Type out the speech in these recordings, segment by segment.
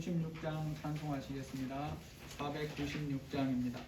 496장 찬송하시겠습니다. 496장입니다.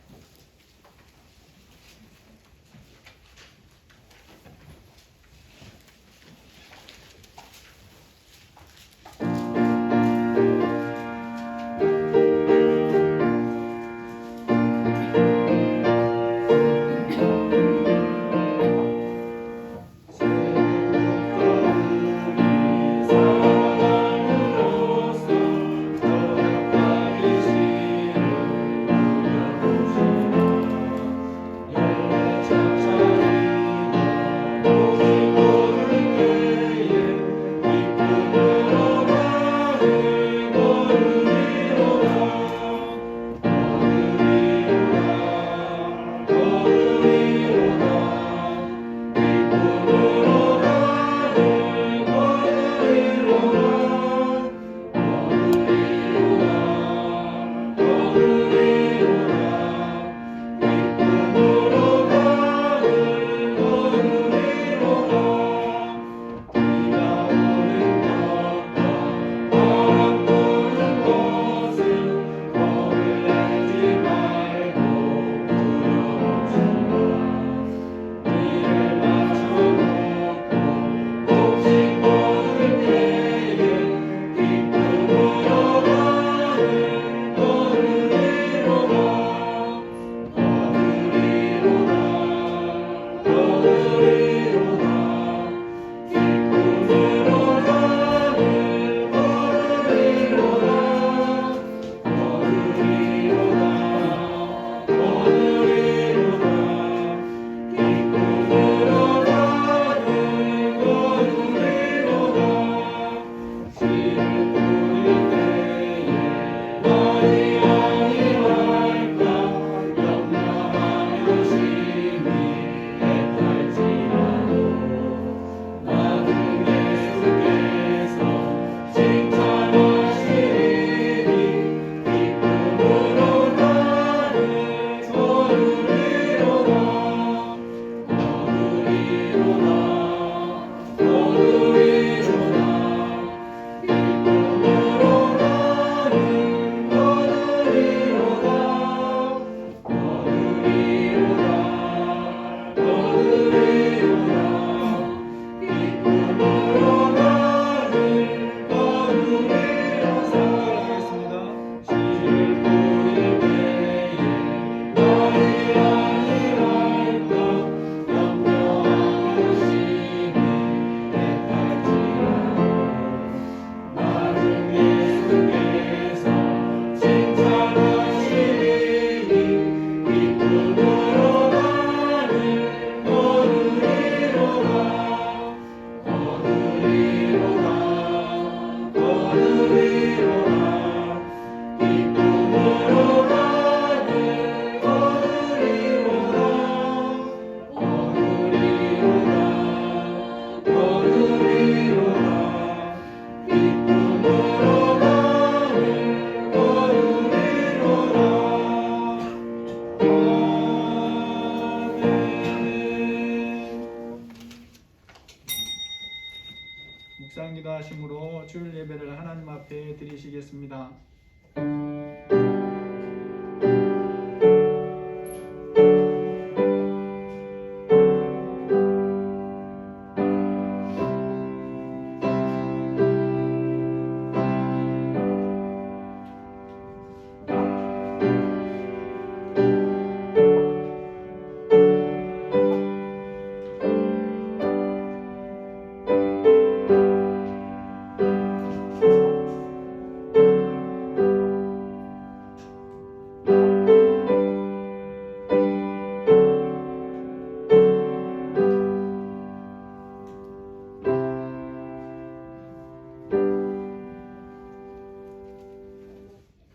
묵상 기도하심으로 주일 예배를 하나님 앞에 드리시겠습니다.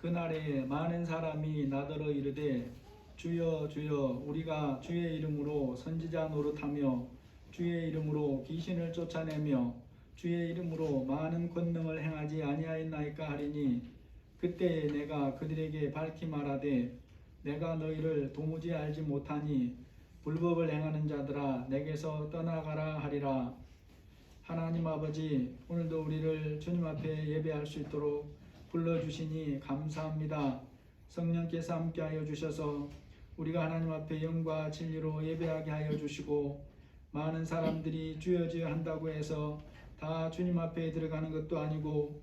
그날에 많은 사람이 나더러 이르되 주여 주여 우리가 주의 이름으로 선지자 노릇하며 주의 이름으로 귀신을 쫓아내며 주의 이름으로 많은 권능을 행하지 아니하였나이까 하리니 그때에 내가 그들에게 밝히 말하되 내가 너희를 도무지 알지 못하니 불법을 행하는 자들아 내게서 떠나가라 하리라. 하나님 아버지, 오늘도 우리를 주님 앞에 예배할 수 있도록 불러주시니 감사합니다. 성령께서 함께하여 주셔서 우리가 하나님 앞에 영과 진리로 예배하게 하여 주시고 많은 사람들이 주여 주여 한다고 해서 다 주님 앞에 들어가는 것도 아니고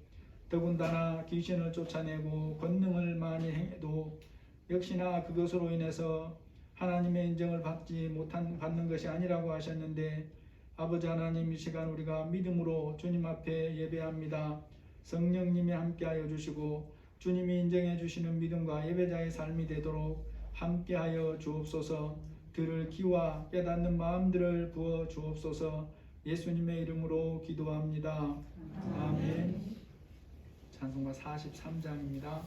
더군다나 귀신을 쫓아내고 권능을 많이 행해도 역시나 그것으로 인해서 하나님의 인정을 받는 것이 아니라고 하셨는데 아버지 하나님 이 시간 우리가 믿음으로 주님 앞에 예배합니다. 성령님이 함께하여 주시고 주님이 인정해 주시는 믿음과 예배자의 삶이 되도록 함께하여 주옵소서. 들을 귀와 깨닫는 마음들을 부어 주옵소서. 예수님의 이름으로 기도합니다. 아멘. 찬송가 43장입니다.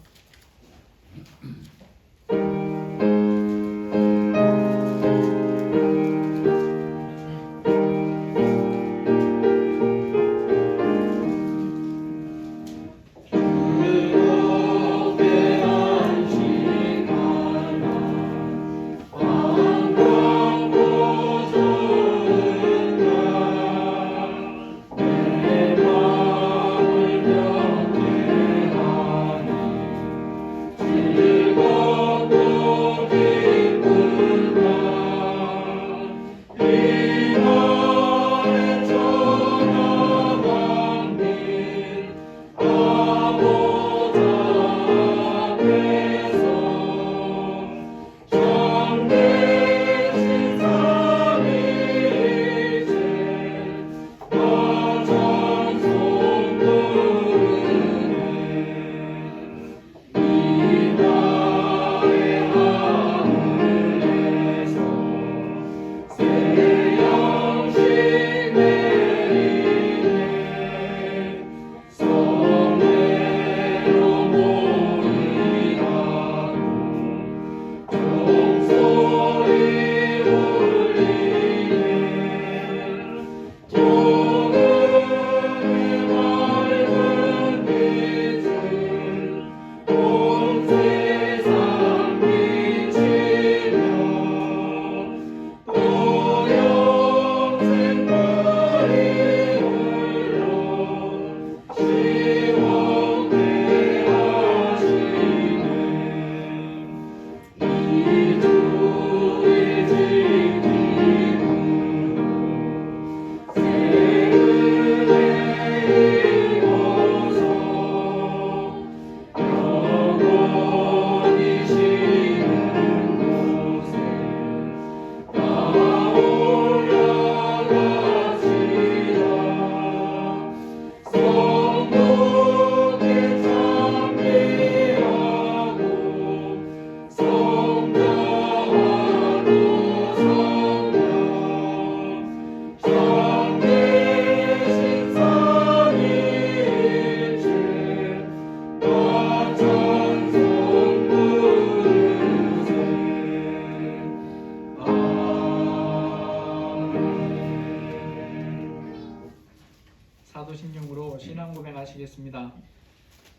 사도신경으로 신앙 고백하시겠습니다.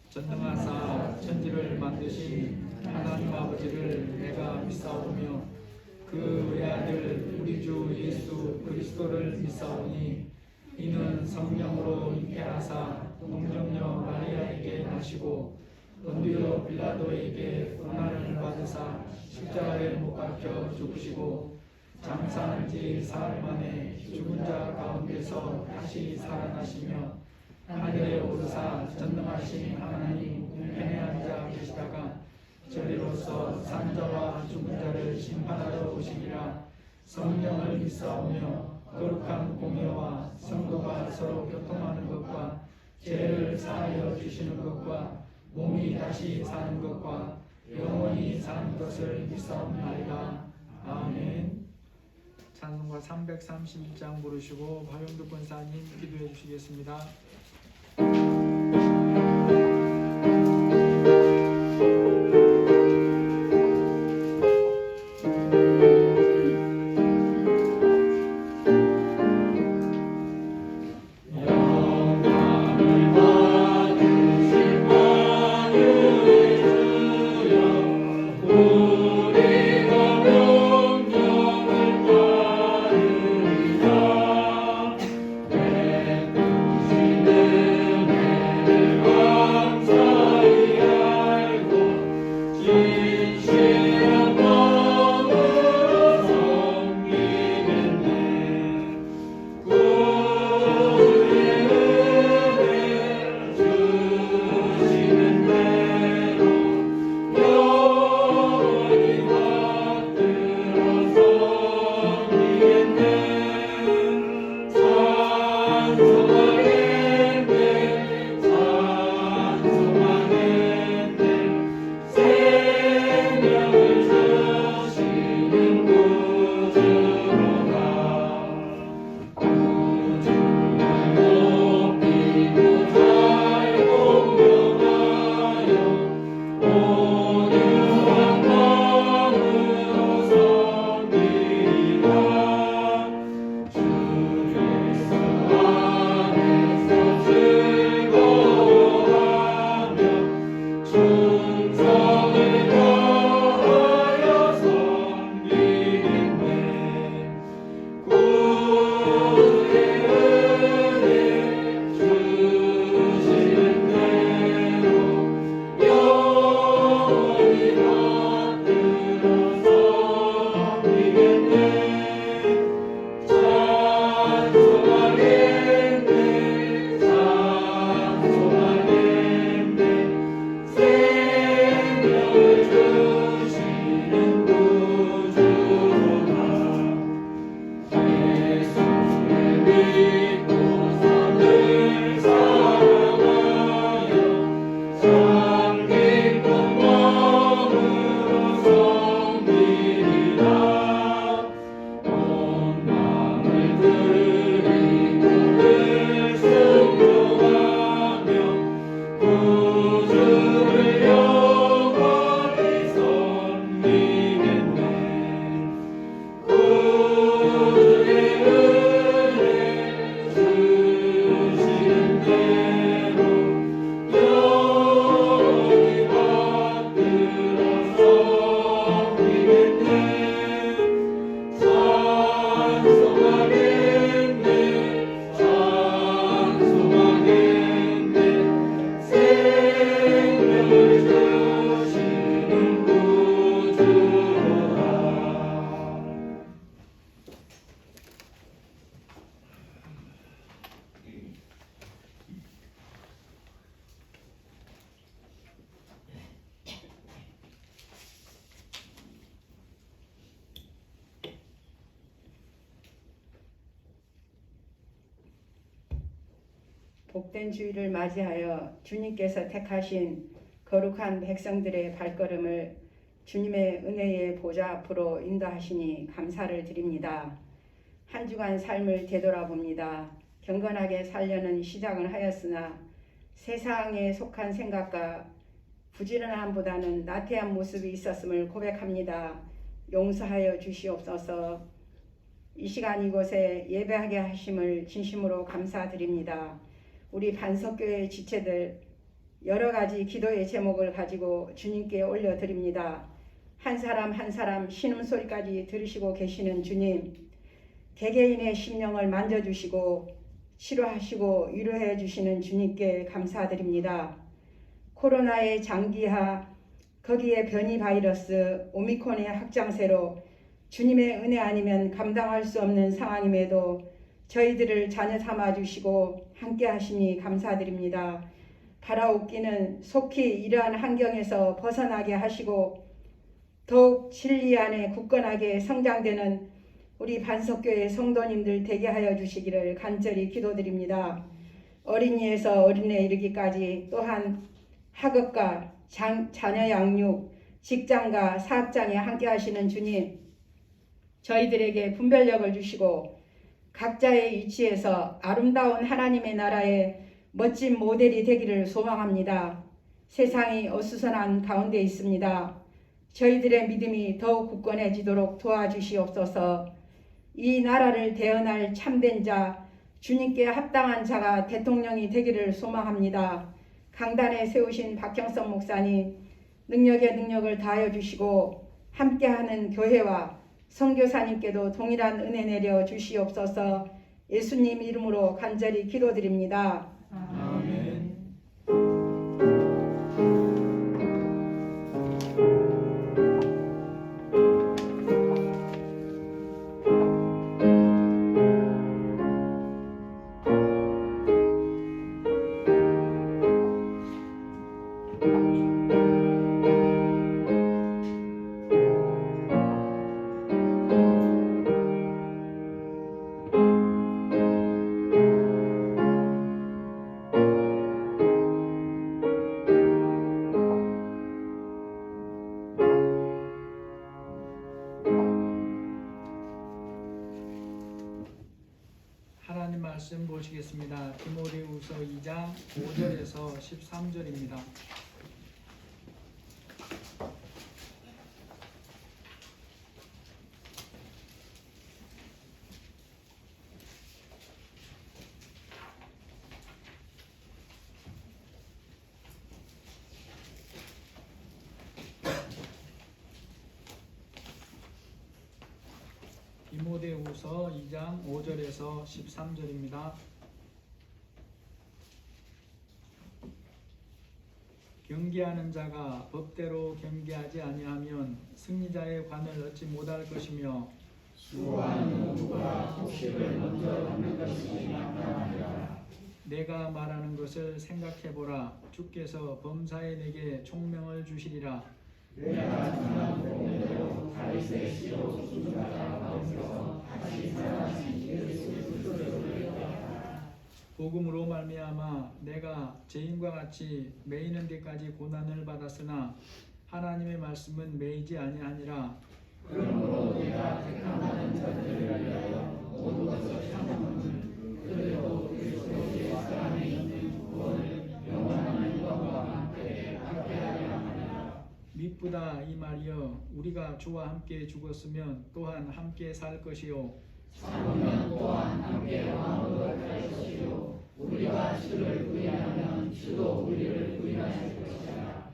전능하사 천지를 만드신 하나님 아버지를 내가 믿사오며 그 외아들 우리 주 예수 그리스도를 믿사오니 이는 성령으로 잉태하사 동정녀 마리아에게 나시고 본디오 빌라도에게 고난을 받으사 십자가에 못 박혀 죽으시고 장사한 지 사흘 만에 죽은 자 가운데서 다시 살아나시며 하늘에 오르사 전능하신 하나님 우편에 앉아 계시다가 저리로서 산자와 죽은 자를 심판하러 오시리라. 성령을 믿사오며 거룩한 공예와 성도가 서로 교통하는 것과 죄를 사하여 주시는 것과 몸이 다시 사는 것과 영원히 사는 것을 믿사옵나이다. 아멘. 찬송가 331장 부르시고 화영두 권사님 기도해 주시겠습니다. 내 복된 주일을 맞이하여 주님께서 택하신 거룩한 백성들의 발걸음을 주님의 은혜의 보좌 앞으로 인도하시니 감사를 드립니다. 한 주간 삶을 되돌아봅니다. 경건하게 살려는 시작을 하였으나 세상에 속한 생각과 부지런함보다는 나태한 모습이 있었음을 고백합니다. 용서하여 주시옵소서. 이 시간 이곳에 예배하게 하심을 진심으로 감사드립니다. 우리 반석교회 지체들 여러 가지 기도의 제목을 가지고 주님께 올려드립니다. 한 사람 한 사람 신음소리까지 들으시고 계시는 주님, 개개인의 심령을 만져주시고 치료하시고 위로해 주시는 주님께 감사드립니다. 코로나의 장기화, 거기에 변이 바이러스, 오미크론의 확장세로 주님의 은혜 아니면 감당할 수 없는 상황임에도 저희들을 자녀 삼아 주시고 함께 하시니 감사드립니다. 바라옵기는 속히 이러한 환경에서 벗어나게 하시고 더욱 진리 안에 굳건하게 성장되는 우리 반석교회 성도님들 되게 하여 주시기를 간절히 기도드립니다. 어린이에서 어린애에 이르기까지 또한 학업과 자녀 양육, 직장과 사업장에 함께 하시는 주님, 저희들에게 분별력을 주시고 각자의 위치에서 아름다운 하나님의 나라의 멋진 모델이 되기를 소망합니다. 세상이 어수선한 가운데 있습니다. 저희들의 믿음이 더욱 굳건해지도록 도와주시옵소서. 이 나라를 대언할 참된 자, 주님께 합당한 자가 대통령이 되기를 소망합니다. 강단에 세우신 박형성 목사님, 능력에 능력을 다하여 주시고 함께하는 교회와 선교사님께도 동일한 은혜 내려 주시옵소서. 예수님 이름으로 간절히 기도드립니다. 아멘. 하나님 말씀 보시겠습니다. 디모데후서 2장 5절에서 13절입니다. 디모데후서 2장 5절에서 13절입니다. 경계하는 자가 법대로 경계하지 아니하면 승리자의 관을 얻지 못할 것이며 수고하는 누구가 속식을 먼저 받는 것이 마땅하니라. 내가 말하는 것을 생각해보라. 주께서 범사에 내게 총명을 주시리라. 내가 전한 복음대로 다윗의 씨로 수주자가 가운데서 다시 살아나신 예수 그리스도를 위하여 복음으로 말미암아 내가 죄인과 같이 매이는 데까지 고난을 받았으나 하나님의 말씀은 매이지 아니하니라. 그러므로 내가 택함하는 자들을 위하여 모든 것을 참음을 그리고 그리스도의 사랑에 있는 구원을 영원한 영광과 함께 받게 하려 하니라. 미쁘다 이 말이여, 우리가 주와 함께 죽었으면 또한 함께 살 것이요 참으면 또한 함께 영원을 할 것이요 우리가 주를 부인하면 주도 우리를 부인하실 것이라.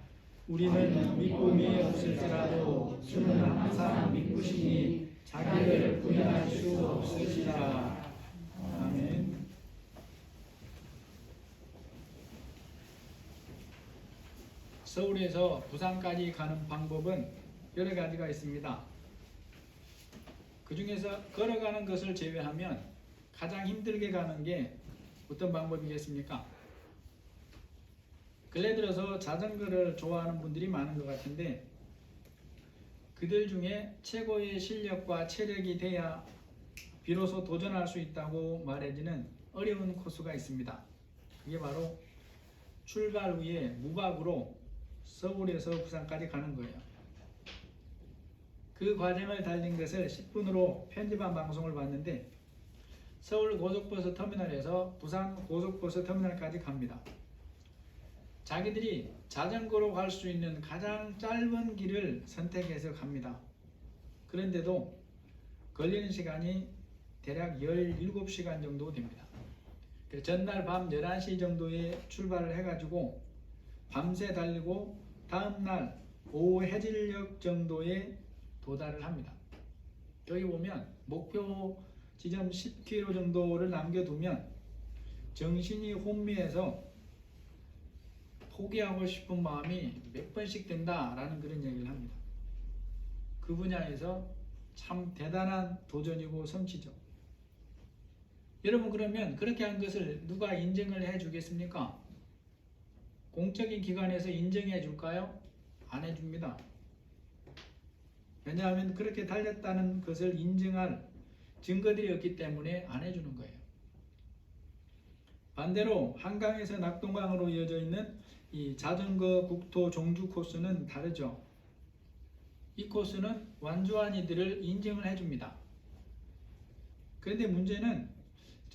우리는 미쁨이 없을지라도 주는 항상 미쁘시니 자기를 부인할 수 없으시라. 아멘. 서울에서 부산까지 가는 방법은 여러 가지가 있습니다. 그 중에서 걸어가는 것을 제외하면 가장 힘들게 가는 게 어떤 방법이겠습니까? 근래 들어서 자전거를 좋아하는 분들이 많은 것 같은데 그들 중에 최고의 실력과 체력이 돼야 비로소 도전할 수 있다고 말해지는 어려운 코스가 있습니다. 이게 바로 출발 후에 무박으로 서울에서 부산까지 가는 거예요. 그 과정을 달린 것을 10분으로 편집한 방송을 봤는데 서울 고속버스 터미널에서 부산 고속버스 터미널까지 갑니다. 자기들이 자전거로 갈 수 있는 가장 짧은 길을 선택해서 갑니다. 그런데도 걸리는 시간이 대략 17시간 정도 됩니다. 전날 밤 11시 정도에 출발을 해가지고 밤새 달리고 다음날 오후 해질녘 정도에 도달을 합니다. 여기 보면 목표 지점 10km 정도를 남겨두면 정신이 혼미해서 포기하고 싶은 마음이 몇 번씩 든다라는 그런 얘기를 합니다. 그 분야에서 참 대단한 도전이고 성취죠. 여러분, 그러면 그렇게 한 것을 누가 인정을 해 주겠습니까? 공적인 기관에서 인정해 줄까요? 안 해줍니다. 왜냐하면 그렇게 달렸다는 것을 인정할 증거들이 없기 때문에 안 해주는 거예요. 반대로 한강에서 낙동강으로 이어져 있는 이 자전거 국토 종주 코스는 다르죠. 이 코스는 완주한 이들을 인정을 해줍니다. 그런데 문제는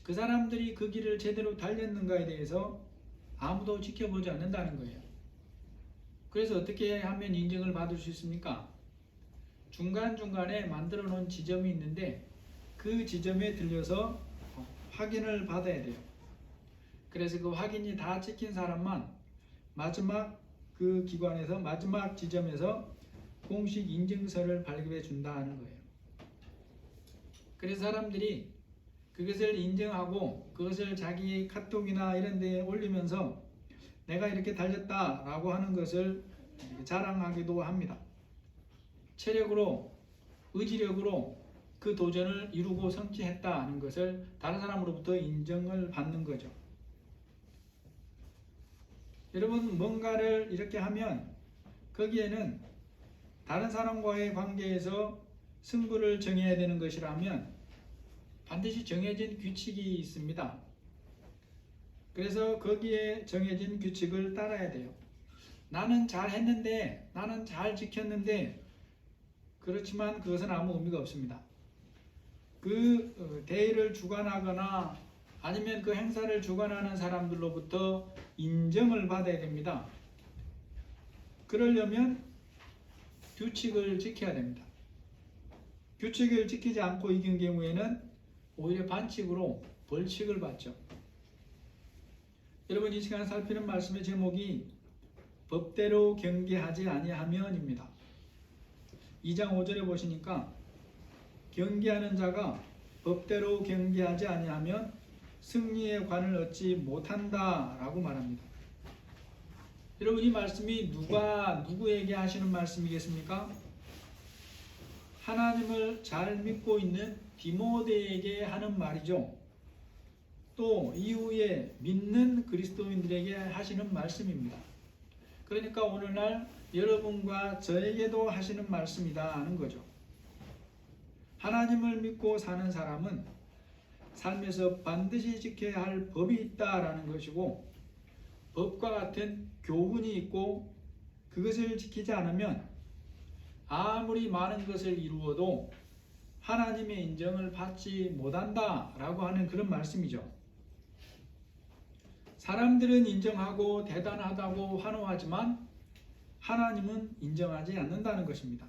그 사람들이 그 길을 제대로 달렸는가에 대해서 아무도 지켜보지 않는다는 거예요. 그래서 어떻게 하면 인정을 받을 수 있습니까? 중간중간에 만들어 놓은 지점이 있는데 그 지점에 들려서 확인을 받아야 돼요. 그래서 그 확인이 다 찍힌 사람만 마지막 그 기관에서 마지막 지점에서 공식 인증서를 발급해 준다는 거예요. 그래서 사람들이 그것을 인정하고 그것을 자기 카톡이나 이런 데에 올리면서 내가 이렇게 달렸다 라고 하는 것을 자랑하기도 합니다. 체력으로, 의지력으로 그 도전을 이루고 성취했다는 것을 다른 사람으로부터 인정을 받는 거죠. 여러분, 뭔가를 이렇게 하면 거기에는 다른 사람과의 관계에서 승부를 정해야 되는 것이라면 반드시 정해진 규칙이 있습니다. 그래서 거기에 정해진 규칙을 따라야 돼요. 나는 잘 했는데, 나는 잘 지켰는데, 그렇지만 그것은 아무 의미가 없습니다. 그 대회를 주관하거나 아니면 그 행사를 주관하는 사람들로부터 인정을 받아야 됩니다. 그러려면 규칙을 지켜야 됩니다. 규칙을 지키지 않고 이긴 경우에는 오히려 반칙으로 벌칙을 받죠. 여러분, 이 시간 살피는 말씀의 제목이 법대로 경계하지 아니하면입니다. 2장 5절에 보시니까 경계하는 자가 법대로 경계하지 아니하면 승리의 관을 얻지 못한다 라고 말합니다. 여러분, 이 말씀이 누가 누구에게 하시는 말씀이겠습니까? 하나님을 잘 믿고 있는 디모데에게 하는 말이죠. 또 이후에 믿는 그리스도인들에게 하시는 말씀입니다. 그러니까 오늘날 여러분과 저에게도 하시는 말씀이다 하는 거죠. 하나님을 믿고 사는 사람은 삶에서 반드시 지켜야 할 법이 있다라는 것이고, 법과 같은 교훈이 있고 그것을 지키지 않으면 아무리 많은 것을 이루어도 하나님의 인정을 받지 못한다라고 하는 그런 말씀이죠. 사람들은 인정하고 대단하다고 환호하지만 하나님은 인정하지 않는다는 것입니다.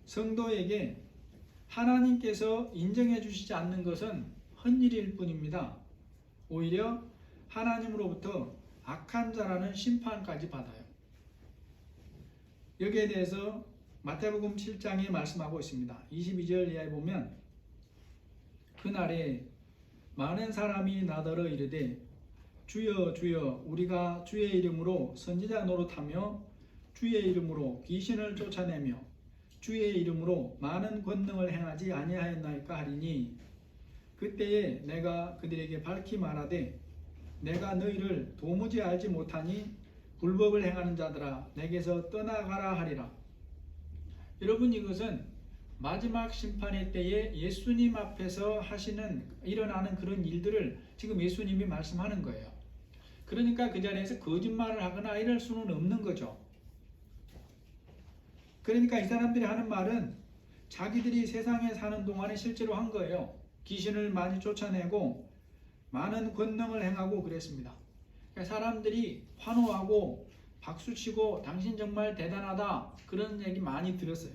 성도에게 하나님께서 인정해 주시지 않는 것은 헛일일 뿐입니다. 오히려 하나님으로부터 악한 자라는 심판까지 받아요. 여기에 대해서 마태복음 7장에 말씀하고 있습니다. 22절 이하에 보면 그날에 많은 사람이 나더러 이르되 주여 주여 우리가 주의 이름으로 선지자 노릇하며 주의 이름으로 귀신을 쫓아내며 주의 이름으로 많은 권능을 행하지 아니하였나이까 하리니 그때에 내가 그들에게 밝히 말하되 내가 너희를 도무지 알지 못하니 불법을 행하는 자들아 내게서 떠나가라 하리라. 여러분, 이것은 마지막 심판의 때에 예수님 앞에서 일어나는 그런 일들을 지금 예수님이 말씀하는 거예요. 그러니까 그 자리에서 거짓말을 하거나 이럴 수는 없는 거죠. 그러니까 이 사람들이 하는 말은 자기들이 세상에 사는 동안에 실제로 한 거예요. 귀신을 많이 쫓아내고 많은 권능을 행하고 그랬습니다. 그러니까 사람들이 환호하고 박수치고 당신 정말 대단하다 그런 얘기 많이 들었어요.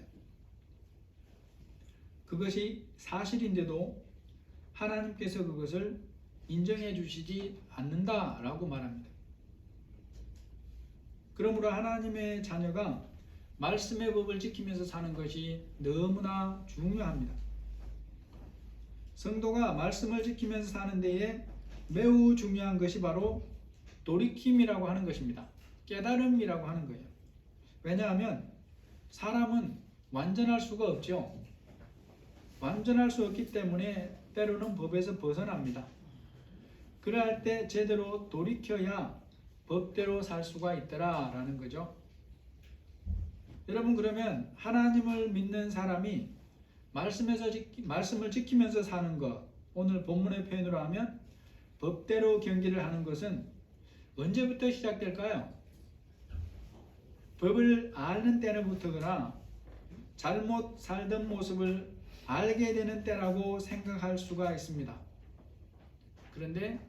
그것이 사실인데도 하나님께서 그것을 인정해 주시지 않는다라고 말합니다. 그러므로 하나님의 자녀가 말씀의 법을 지키면서 사는 것이 너무나 중요합니다. 성도가 말씀을 지키면서 사는 데에 매우 중요한 것이 바로 돌이킴이라고 하는 것입니다. 깨달음이라고 하는 거예요. 왜냐하면 사람은 완전할 수가 없죠. 완전할 수 없기 때문에 때로는 법에서 벗어납니다. 그럴 때 제대로 돌이켜야 법대로 살 수가 있더라라는 거죠. 여러분, 그러면 하나님을 믿는 사람이 말씀을 지키면서 사는 것, 오늘 본문의 표현으로 하면 법대로 경기를 하는 것은 언제부터 시작될까요? 법을 아는 때부터거나 잘못 살던 모습을 알게 되는 때라고 생각할 수가 있습니다. 그런데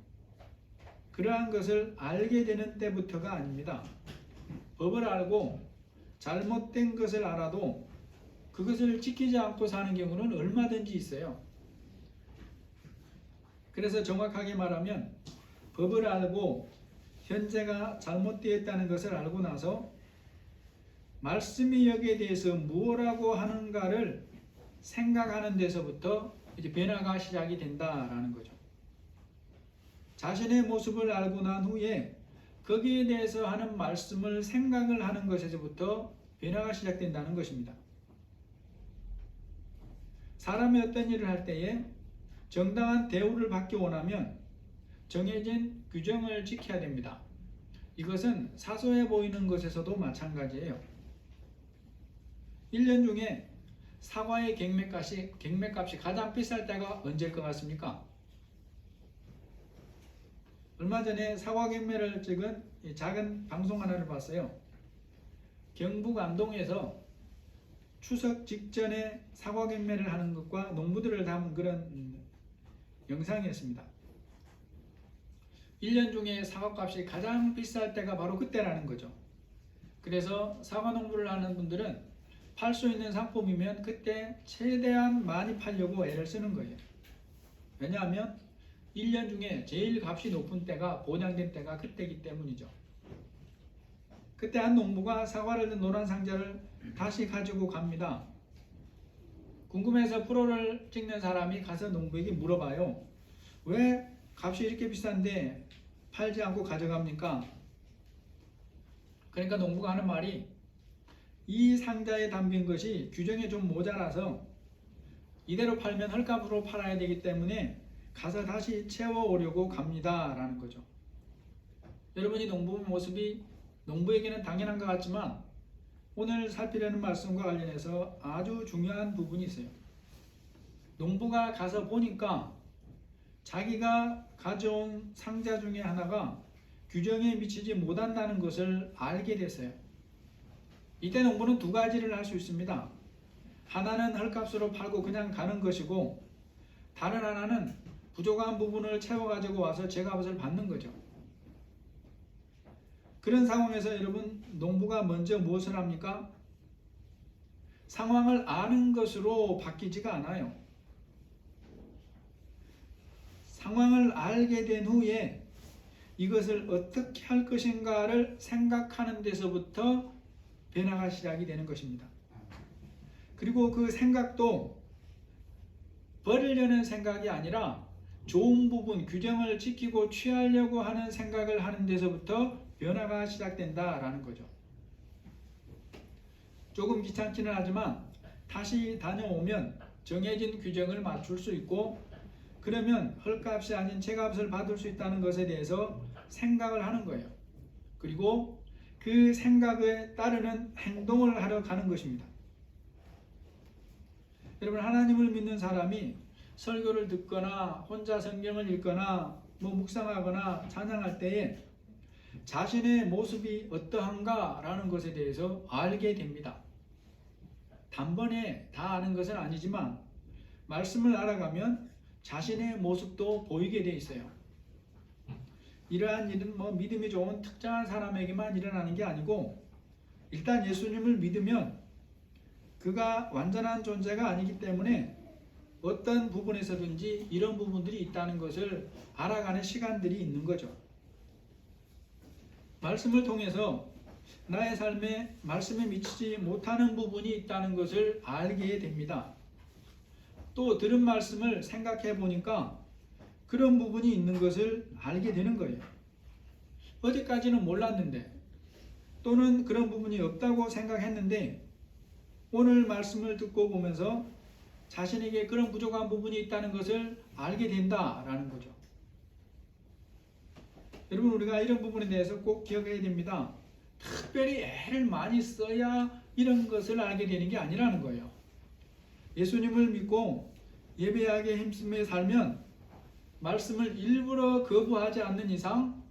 그러한 것을 알게 되는 때부터가 아닙니다. 법을 알고 잘못된 것을 알아도 그것을 지키지 않고 사는 경우는 얼마든지 있어요. 그래서 정확하게 말하면 법을 알고 현재가 잘못되었다는 것을 알고 나서 말씀이 여기에 대해서 무엇라고 하는가를 생각하는 데서부터 이제 변화가 시작이 된다라는 거죠. 자신의 모습을 알고 난 후에 거기에 대해서 하는 말씀을 생각을 하는 것에서부터 변화가 시작된다는 것입니다. 사람이 어떤 일을 할 때에 정당한 대우를 받기 원하면 정해진 규정을 지켜야 됩니다. 이것은 사소해 보이는 것에서도 마찬가지예요. 1년 중에 사과의 경매값이 가장 비쌀 때가 언제일 것 같습니까? 얼마 전에 사과 경매를 찍은 작은 방송 하나를 봤어요. 경북 안동에서 추석 직전에 사과 경매를 하는 것과 농부들을 담은 그런 영상이었습니다. 1년 중에 사과값이 가장 비쌀 때가 바로 그때라는 거죠. 그래서 사과 농부를 하는 분들은 팔 수 있는 상품이면 그때 최대한 많이 팔려고 애를 쓰는 거예요. 왜냐하면 1년 중에 제일 값이 높은 때가 보장된 때가 그때이기 때문이죠. 그때 한 농부가 사과를 든 노란 상자를 다시 가지고 갑니다. 궁금해서 프로를 찍는 사람이 가서 농부에게 물어봐요. 왜 값이 이렇게 비싼데 팔지 않고 가져갑니까? 그러니까 농부가 하는 말이 이 상자에 담긴 것이 규정에 좀 모자라서 이대로 팔면 헐값으로 팔아야 되기 때문에 가서 다시 채워오려고 갑니다 라는 거죠. 여러분이 농부 모습이 농부에게는 당연한 것 같지만 오늘 살피려는 말씀과 관련해서 아주 중요한 부분이 있어요. 농부가 가서 보니까 자기가 가져온 상자 중에 하나가 규정에 미치지 못한다는 것을 알게 됐어요. 이때 농부는 두 가지를 할 수 있습니다. 하나는 헐값으로 팔고 그냥 가는 것이고 다른 하나는 부족한 부분을 채워가지고 와서 제값을 받는 거죠. 그런 상황에서 여러분, 농부가 먼저 무엇을 합니까? 상황을 아는 것으로 바뀌지가 않아요. 상황을 알게 된 후에 이것을 어떻게 할 것인가를 생각하는 데서부터 변화가 시작이 되는 것입니다. 그리고 그 생각도 버리려는 생각이 아니라 좋은 부분, 규정을 지키고 취하려고 하는 생각을 하는 데서부터 변화가 시작된다라는 거죠. 조금 귀찮기는 하지만 다시 다녀오면 정해진 규정을 맞출 수 있고 그러면 헐값이 아닌 제값을 받을 수 있다는 것에 대해서 생각을 하는 거예요. 그리고 그 생각에 따르는 행동을 하러 가는 것입니다. 여러분, 하나님을 믿는 사람이 설교를 듣거나 혼자 성경을 읽거나 묵상하거나 찬양할 때에 자신의 모습이 어떠한가라는 것에 대해서 알게 됩니다. 단번에 다 아는 것은 아니지만 말씀을 알아가면 자신의 모습도 보이게 돼 있어요. 이러한 일은 믿음이 좋은 특정한 사람에게만 일어나는 게 아니고 일단 예수님을 믿으면 그가 완전한 존재가 아니기 때문에 어떤 부분에서든지 이런 부분들이 있다는 것을 알아가는 시간들이 있는 거죠. 말씀을 통해서 나의 삶에 말씀에 미치지 못하는 부분이 있다는 것을 알게 됩니다. 또 들은 말씀을 생각해 보니까 그런 부분이 있는 것을 알게 되는 거예요. 어제까지는 몰랐는데 또는 그런 부분이 없다고 생각했는데 오늘 말씀을 듣고 보면서 자신에게 그런 부족한 부분이 있다는 것을 알게 된다라는 거죠. 여러분, 우리가 이런 부분에 대해서 꼭 기억해야 됩니다. 특별히 애를 많이 써야 이런 것을 알게 되는 게 아니라는 거예요. 예수님을 믿고 예배하게 힘쓰며 살면 말씀을 일부러 거부하지 않는 이상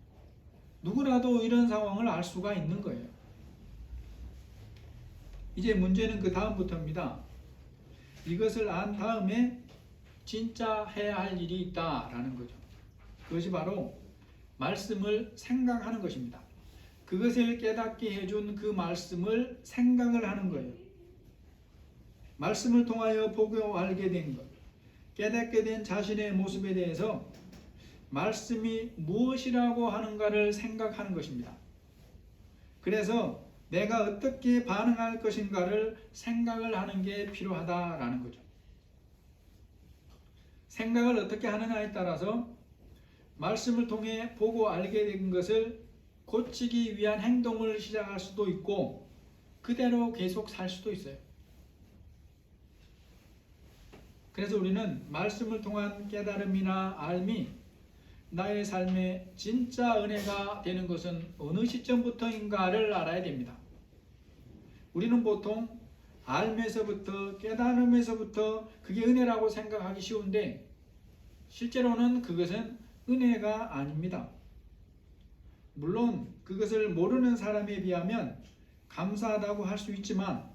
누구라도 이런 상황을 알 수가 있는 거예요. 이제 문제는 그 다음부터입니다. 이것을 안 다음에 진짜 해야 할 일이 있다라는 거죠. 그것이 바로 말씀을 생각하는 것입니다. 그것을 깨닫게 해준 그 말씀을 생각을 하는 거예요. 말씀을 통하여 보고 알게 된 것, 깨닫게 된 자신의 모습에 대해서 말씀이 무엇이라고 하는가를 생각하는 것입니다. 그래서 내가 어떻게 반응할 것인가를 생각을 하는 게 필요하다라는 거죠. 생각을 어떻게 하느냐에 따라서 말씀을 통해 보고 알게 된 것을 고치기 위한 행동을 시작할 수도 있고 그대로 계속 살 수도 있어요. 그래서 우리는 말씀을 통한 깨달음이나 알미, 나의 삶에 진짜 은혜가 되는 것은 어느 시점부터인가를 알아야 됩니다. 우리는 보통 알면서부터 깨달음에서부터 그게 은혜라고 생각하기 쉬운데 실제로는 그것은 은혜가 아닙니다. 물론 그것을 모르는 사람에 비하면 감사하다고 할 수 있지만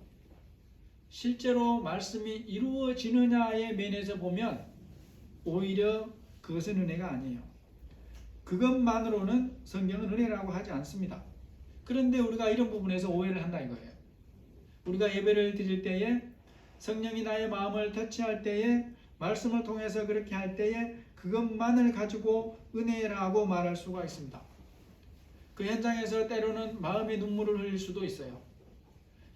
실제로 말씀이 이루어지느냐의 면에서 보면 오히려 그것은 은혜가 아니에요. 그것만으로는 성경은 은혜라고 하지 않습니다. 그런데 우리가 이런 부분에서 오해를 한다 이거예요. 우리가 예배를 드릴 때에 성령이 나의 마음을 터치할 때에 말씀을 통해서 그렇게 할 때에 그것만을 가지고 은혜라고 말할 수가 있습니다. 그 현장에서 때로는 마음의 눈물을 흘릴 수도 있어요.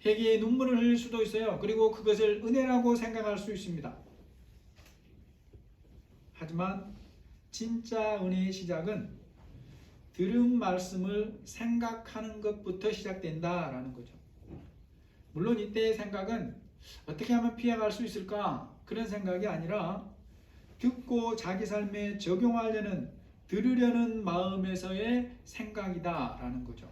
회개의 눈물을 흘릴 수도 있어요. 그리고 그것을 은혜라고 생각할 수 있습니다. 하지만 진짜 은혜의 시작은 들은 말씀을 생각하는 것부터 시작된다라는 거죠. 물론 이때의 생각은 어떻게 하면 피해갈 수 있을까? 그런 생각이 아니라 듣고 자기 삶에 적용하려는, 들으려는 마음에서의 생각이다라는 거죠.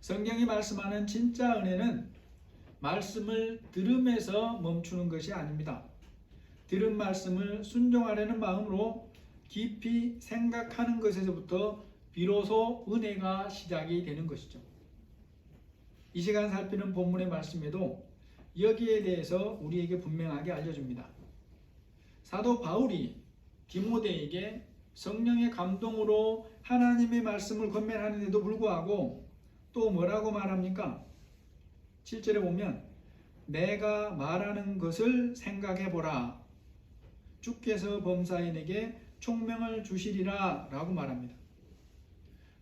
성경이 말씀하는 진짜 은혜는 말씀을 들음에서 멈추는 것이 아닙니다. 들은 말씀을 순종하려는 마음으로 깊이 생각하는 것에서부터 비로소 은혜가 시작이 되는 것이죠. 이 시간 살피는 본문의 말씀에도 여기에 대해서 우리에게 분명하게 알려줍니다. 사도 바울이 디모데에게 성령의 감동으로 하나님의 말씀을 권면하는데도 불구하고 또 뭐라고 말합니까? 7절에 보면 내가 말하는 것을 생각해 보라. 주께서 범사에 내게 총명을 주시리라 라고 말합니다.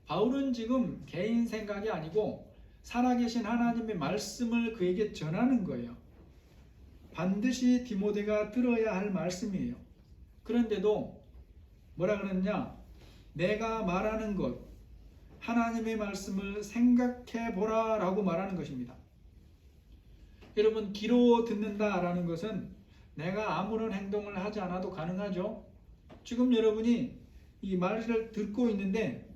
바울은 지금 개인 생각이 아니고 살아계신 하나님의 말씀을 그에게 전하는 거예요. 반드시 디모데가 들어야 할 말씀이에요. 그런데도 뭐라 그러느냐? 내가 말하는 것, 하나님의 말씀을 생각해 보라 라고 말하는 것입니다. 여러분, 귀로 듣는다라는 것은 내가 아무런 행동을 하지 않아도 가능하죠. 지금 여러분이 이 말을 듣고 있는데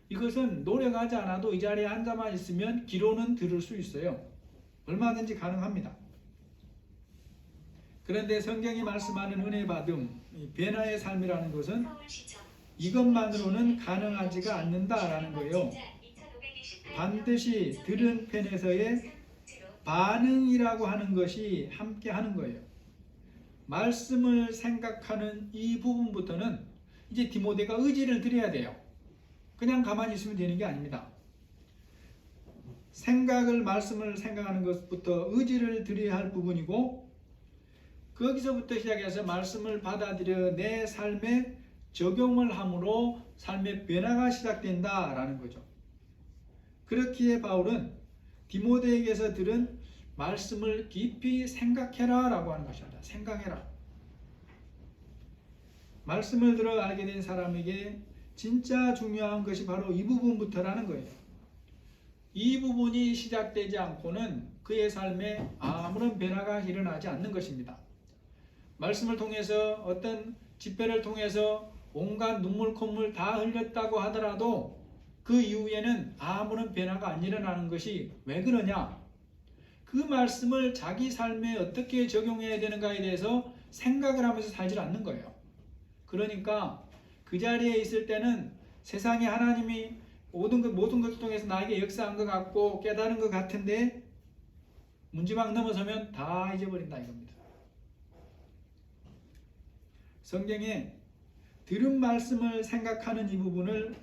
이것은 노력하지 않아도 이 자리에 앉아만 있으면 귀로는 들을 수 있어요. 얼마든지 가능합니다. 그런데 성경이 말씀하는 은혜 받음, 변화의 삶이라는 것은 이것만으로는 가능하지가 않는다라는 거예요. 반드시 들은 편에서의 반응이라고 하는 것이 함께 하는 거예요. 말씀을 생각하는 이 부분부터는 이제 디모데가 의지를 드려야 돼요. 그냥 가만히 있으면 되는 게 아닙니다. 말씀을 생각하는 것부터 의지를 드려야 할 부분이고, 거기서부터 시작해서 말씀을 받아들여 내 삶에 적용을 함으로 삶의 변화가 시작된다라는 거죠. 그렇기에 바울은 디모데에게서 들은 말씀을 깊이 생각해라 라고 하는 것입니다. 생각해라. 말씀을 들어 알게 된 사람에게 진짜 중요한 것이 바로 이 부분부터라는 거예요. 이 부분이 시작되지 않고는 그의 삶에 아무런 변화가 일어나지 않는 것입니다. 말씀을 통해서 어떤 집회를 통해서 온갖 눈물 콧물 다 흘렸다고 하더라도 그 이후에는 아무런 변화가 안 일어나는 것이 왜 그러냐? 그 말씀을 자기 삶에 어떻게 적용해야 되는가에 대해서 생각을 하면서 살지 않는 거예요. 그러니까 그 자리에 있을 때는 세상에 하나님이 모든 것을 통해서 나에게 역사한 것 같고 깨달은 것 같은데 문지방 넘어서면 다 잊어버린다 이겁니다. 성경에 들은 말씀을 생각하는 이 부분을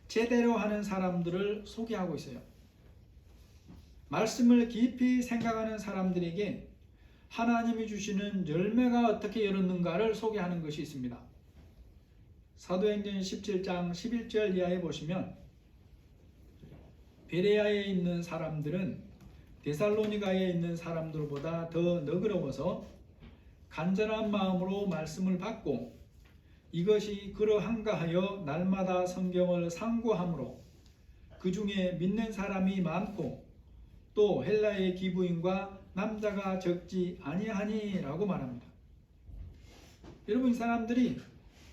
제대로 하는 사람들을 소개하고 있어요. 말씀을 깊이 생각하는 사람들에게 하나님이 주시는 열매가 어떻게 열었는가를 소개하는 것이 있습니다. 사도행전 17장 11절 이하에 보시면 베레아에 있는 사람들은 데살로니가에 있는 사람들보다 더 너그러워서 간절한 마음으로 말씀을 받고 이것이 그러한가 하여 날마다 성경을 상고함으로 그 중에 믿는 사람이 많고 또 헬라의 기부인과 남자가 적지 아니하니라고 말합니다. 여러분, 이 사람들이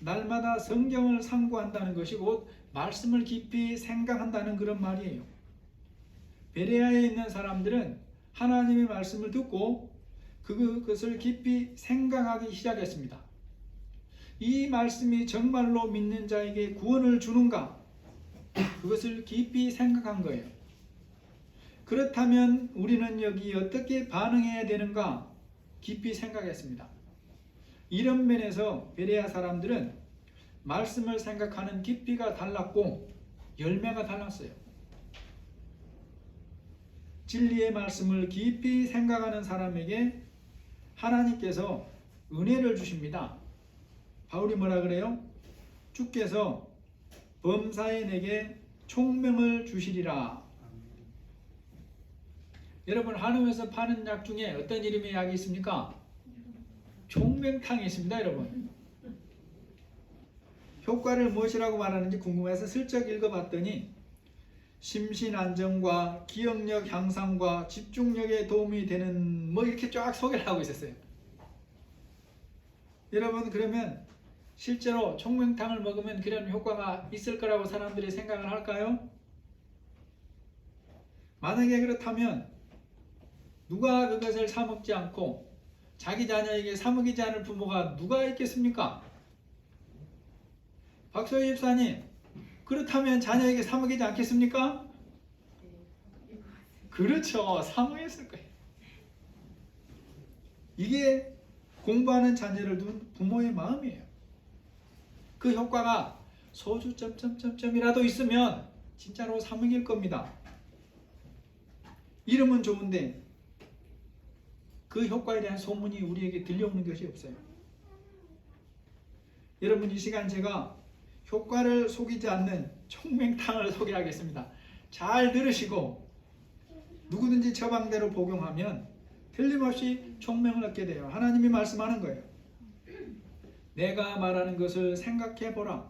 날마다 성경을 상고한다는 것이 곧 말씀을 깊이 생각한다는 그런 말이에요. 베레아에 있는 사람들은 하나님의 말씀을 듣고 그것을 깊이 생각하기 시작했습니다. 이 말씀이 정말로 믿는 자에게 구원을 주는가? 그것을 깊이 생각한 거예요. 그렇다면 우리는 여기 어떻게 반응해야 되는가? 깊이 생각했습니다. 이런 면에서 베레아 사람들은 말씀을 생각하는 깊이가 달랐고 열매가 달랐어요. 진리의 말씀을 깊이 생각하는 사람에게 하나님께서 은혜를 주십니다. 바울이 뭐라 그래요? 주께서 범사에 내게 총명을 주시리라. 여러분, 한우에서 파는 약 중에 어떤 이름의 약이 있습니까? 총명탕이 있습니다, 여러분. 효과를 무엇이라고 말하는지 궁금해서 슬쩍 읽어봤더니 심신 안정과 기억력 향상과 집중력에 도움이 되는 이렇게 쫙 소개를 하고 있었어요. 여러분, 그러면 실제로 총명탕을 먹으면 그런 효과가 있을 거라고 사람들이 생각을 할까요? 만약에 그렇다면 누가 그것을 사 먹지 않고 자기 자녀에게 사 먹이지 않을 부모가 누가 있겠습니까? 박소희 집사님, 그렇다면 자녀에게 사 먹이지 않겠습니까? 그렇죠. 사 먹였을 거예요. 이게 공부하는 자녀를 둔 부모의 마음이에요. 그 효과가 소주 점점점점이라도 있으면 진짜로 사 먹일 겁니다. 이름은 좋은데 그 효과에 대한 소문이 우리에게 들려오는 것이 없어요. 여러분, 이 시간 제가 효과를 속이지 않는 총명탕을 소개하겠습니다. 잘 들으시고 누구든지 처방대로 복용하면 틀림없이 총명을 얻게 돼요. 하나님이 말씀하는 거예요. 내가 말하는 것을 생각해 보라.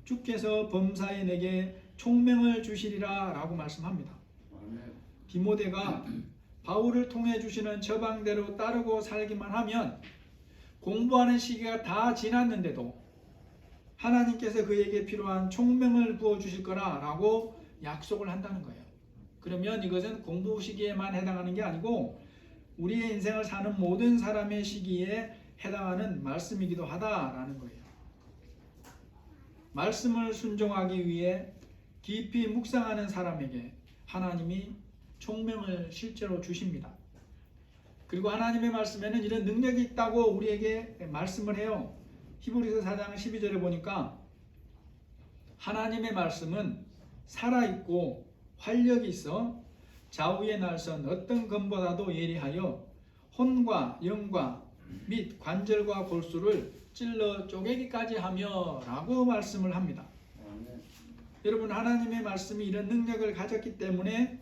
주께서 범사에 내게 총명을 주시리라 라고 말씀합니다. 디모데가 바울을 통해 주시는 처방대로 따르고 살기만 하면 공부하는 시기가 다 지났는데도 하나님께서 그에게 필요한 총명을 부어주실 거라고 약속을 한다는 거예요. 그러면 이것은 공부 시기에만 해당하는 게 아니고 우리의 인생을 사는 모든 사람의 시기에 해당하는 말씀이기도 하다라는 거예요. 말씀을 순종하기 위해 깊이 묵상하는 사람에게 하나님이 총명을 실제로 주십니다. 그리고 하나님의 말씀에는 이런 능력이 있다고 우리에게 말씀을 해요. 히브리서 4장 12절에 보니까 하나님의 말씀은 살아있고 활력이 있어 좌우의 날선 어떤 검보다도 예리하여 혼과 영과 및 관절과 골수를 찔러 쪼개기까지 하며 라고 말씀을 합니다. 여러분, 하나님의 말씀이 이런 능력을 가졌기 때문에